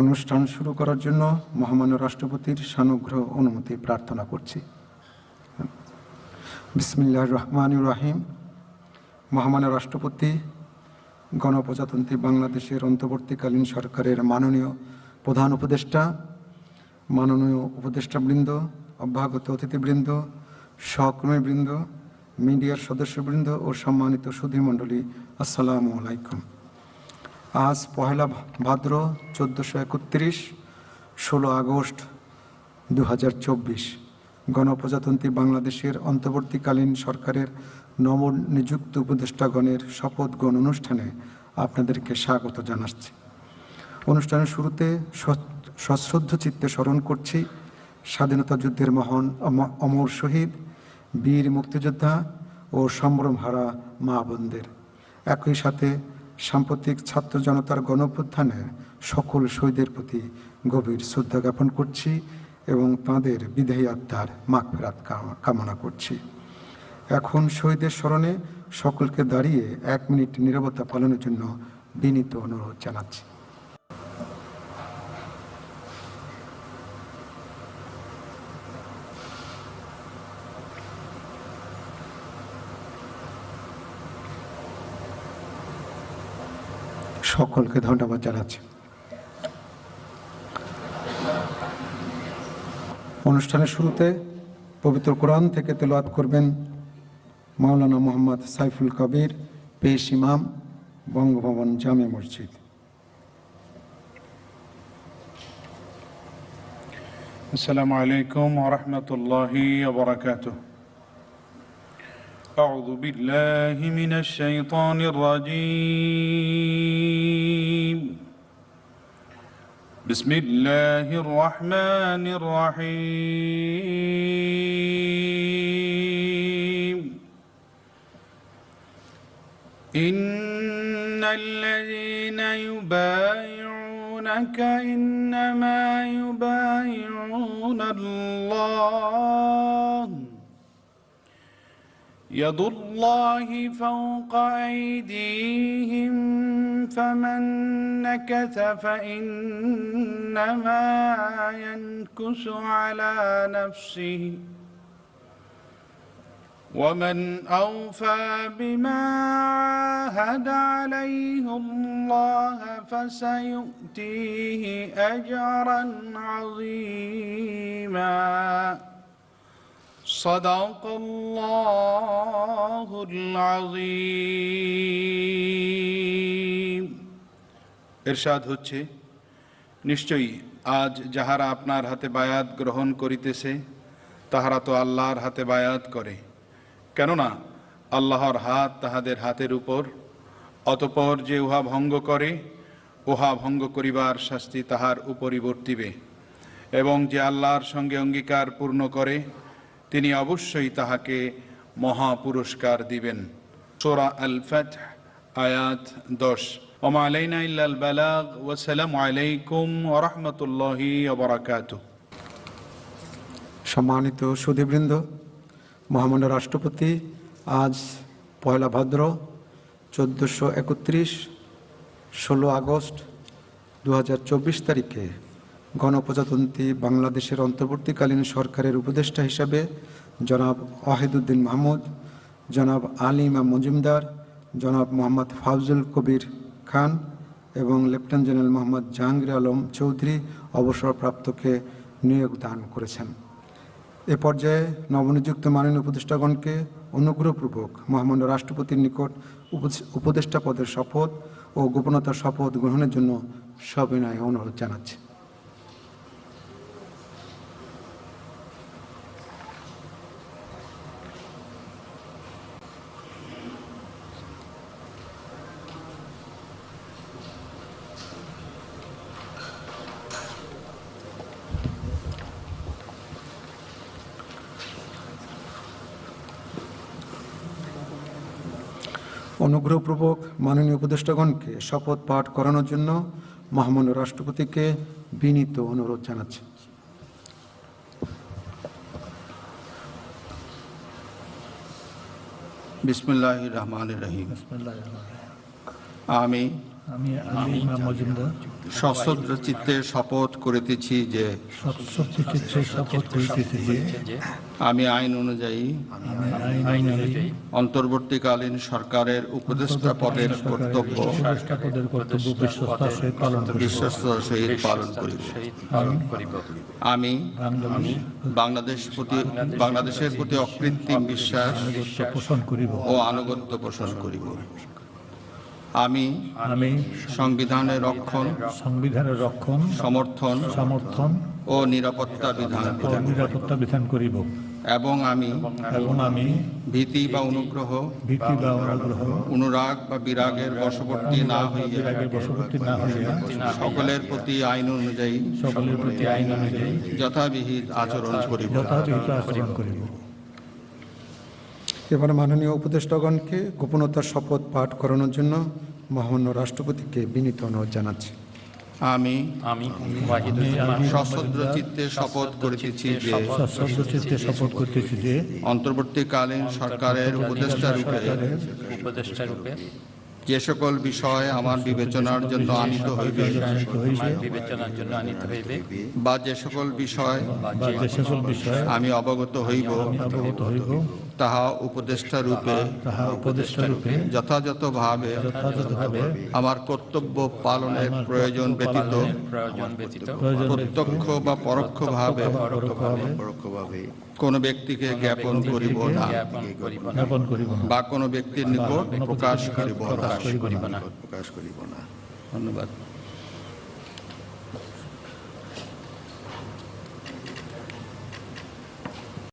অনুষ্ঠান শুরু করার জন্য মহামান্য রাষ্ট্রপতির সানুগ্রহ অনুমতি প্রার্থনা করছি। বিসমিল্লাহির রহমানির রহিম। মহামান্য রাষ্ট্রপতি, গণপ্রজাতন্ত্রী বাংলাদেশের অন্তর্বর্তীকালীন সরকারের মাননীয় প্রধান উপদেষ্টা, মাননীয় উপদেষ্টাবৃন্দ, অভ্যাগত অতিথিবৃন্দ, সহকর্মীবৃন্দ, মিডিয়ার সদস্যবৃন্দ ও সম্মানিত সুধীমণ্ডলী, আসসালামু আলাইকুম। আজ পহেলা ভাদ্র 1431, 16 আগস্ট 2024 গণপ্রজাতন্ত্রী বাংলাদেশের অন্তর্বর্তীকালীন সরকারের নবনিযুক্ত উপদেষ্টাগণের শপথ গ্রহণ অনুষ্ঠানে আপনাদেরকে স্বাগত জানাচ্ছি। অনুষ্ঠানের শুরুতে সশ্রদ্ধ চিত্তে স্মরণ করছি স্বাধীনতা যুদ্ধের মহান অমর শহীদ, বীর মুক্তিযোদ্ধা ও সম্ভ্রমহারা মা বোনদের। একই সাথে সাম্প্রতিক ছাত্র জনতার গণঅভ্যুত্থানের সকল শহীদের প্রতি গভীর শ্রদ্ধা জ্ঞাপন করছি এবং তাঁদের বিদেহী আত্মার মাগফিরাত কামনা করছি। এখন শহীদের স্মরণে সকলকে দাঁড়িয়ে 1 মিনিট নীরবতা পালনের জন্য বিনীত অনুরোধ জানাচ্ছি। সকলকে ধন্যবাদ জানাচ্ছি। অনুষ্ঠানের শুরুতে পবিত্র কোরআন থেকে তেলাওয়াত করবেন মাওলানা মোহাম্মদ সাইফুল কবির, পেশ ইমাম, বঙ্গভবন জামে মসজিদ। আসসালামু আলাইকুম ওয়া রাহমাতুল্লাহি ওয়া বারাকাতুহু। أعوذ بالله من الشيطان الرجيم. بسم الله الرحمن الرحيم. إن الذين يبايعونك إنما يبايعون الله يد الله فوق أيديهم فمن نكث فإنما ينكث على نفسه ومن أوفى بما عاهد عليه الله فسيؤتيه أجرا عظيما. صدق الله العظيم. ইরশাদ হচ্ছে, নিশ্চয়ই আজ যাহারা আপনার হাতে বায়াত গ্রহণ করিতেছে তাহারা তো আল্লাহর হাতে বায়াত করে, কেননা আল্লাহর হাত তাহাদের হাতের উপর। অতঃপর যে উহা ভঙ্গ করে, উহা ভঙ্গ করিবার শাস্তি তাহার উপরই বর্তিবে, এবং যে আল্লাহর সঙ্গে অঙ্গীকার পূর্ণ করে তিনি অবশ্যই তাহাকে মহা পুরস্কার দিবেন। সূরা আল ফাতহ আয়াত 10। ওয়া মা আলাইনা ইল্লাল বালাগ ওয়া আসসালামু আলাইকুম ওয়া রাহমাতুল্লাহি ওয়া বারাকাতুহু। সম্মানিত সুধীবৃন্দ, মহামান্য রাষ্ট্রপতি আজ পয়লা ভাদ্র 1431, 16 আগস্ট 2024 তারিখে গণপ্রজাতন্ত্রী বাংলাদেশের অন্তর্বর্তীকালীন সরকারের উপদেষ্টা হিসাবে জনাব ওয়াহিদুদ্দিন মাহমুদ, জনাব আলী ইমাম মজুমদার, জনাব মোহাম্মদ ফাউজুল কবির খান এবং লেফটেন্যান্ট জেনারেল মোহাম্মদ জাহাঙ্গীর আলম চৌধুরী অবসরপ্রাপ্তকে নিয়োগ দান করেছেন। এ পর্যায়ে নবনিযুক্ত মাননীয় উপদেষ্টাগণকে অনুগ্রহপূর্বক মহামান্য রাষ্ট্রপতির নিকট উপদেষ্টা পদের শপথ ও গোপনতার শপথ গ্রহণের জন্য সবিনয় অনুরোধ জানাচ্ছি। অনুগ্রহপূর্বক মাননীয় উপদেষ্টাগণকে শপথ পাঠ করানোর জন্য মহামান্য রাষ্ট্রপতিকে বিনীত অনুরোধ জানাচ্ছি। বিসমিল্লাহির রহমানির রহিম। আমি আমি আলী ইমাম মজুমদার সশ্রদ্ধ চিত্তে শপথ করিতেছি যে সত্যচিত্তে শপথ করিতেছি যে আমি আইন অনুযায়ী আমি আইন অনুযায়ী অন্তর্বর্তীকালীন সরকারের উপদেষ্টা পদের কর্তব্য উপদেষ্টা পদের কর্তব্য বিশ্বস্তার সহিত পালন করিব। বিশ্বস্ততার সহিত পালন করিব। আমি বাংলাদেশের প্রতি অকৃত্রিম বিশ্বাস আনুগত্য পোষণ করিব। ও আনুগত্য পোষণ করিব। আমি সংবিধানের রক্ষণ সমর্থন ও নিরাপত্তা বিধান করিব এবং আমি ভীতি বা অনুগ্রহ অনুরাগ বা বিরাগের বশবর্তী না হইয়া সকলের প্রতি আইন অনুযায়ী যথাবিহিত আচরণ করিব। এবারে মাননীয় উপদেষ্টাগণকে গোপনতার শপথ পাঠ করানোর জন্য মহামান্য রাষ্ট্রপতিকে বিনীত অনুরোধ জানাচ্ছি। আমি সশ্রদ্ধ চিত্তে শপথ করিতেছি যে অন্তর্বর্তীকালীন সরকারের উপদেষ্টা রূপে যে সকল বিষয় আমার বিবেচনার জন্য আনিত হইবে বা যে সকল বিষয় আমি অবগত হইব তাহা উপদেষ্টা রূপে যথাযথভাবে আমার কর্তব্য পালনের প্রয়োজন ব্যতীত প্রত্যক্ষ বা পরোক্ষভাবে কোন ব্যক্তিকে জ্ঞাপন করিব না বা কোন ব্যক্তির নিকট প্রকাশ করিব না। ধন্যবাদ।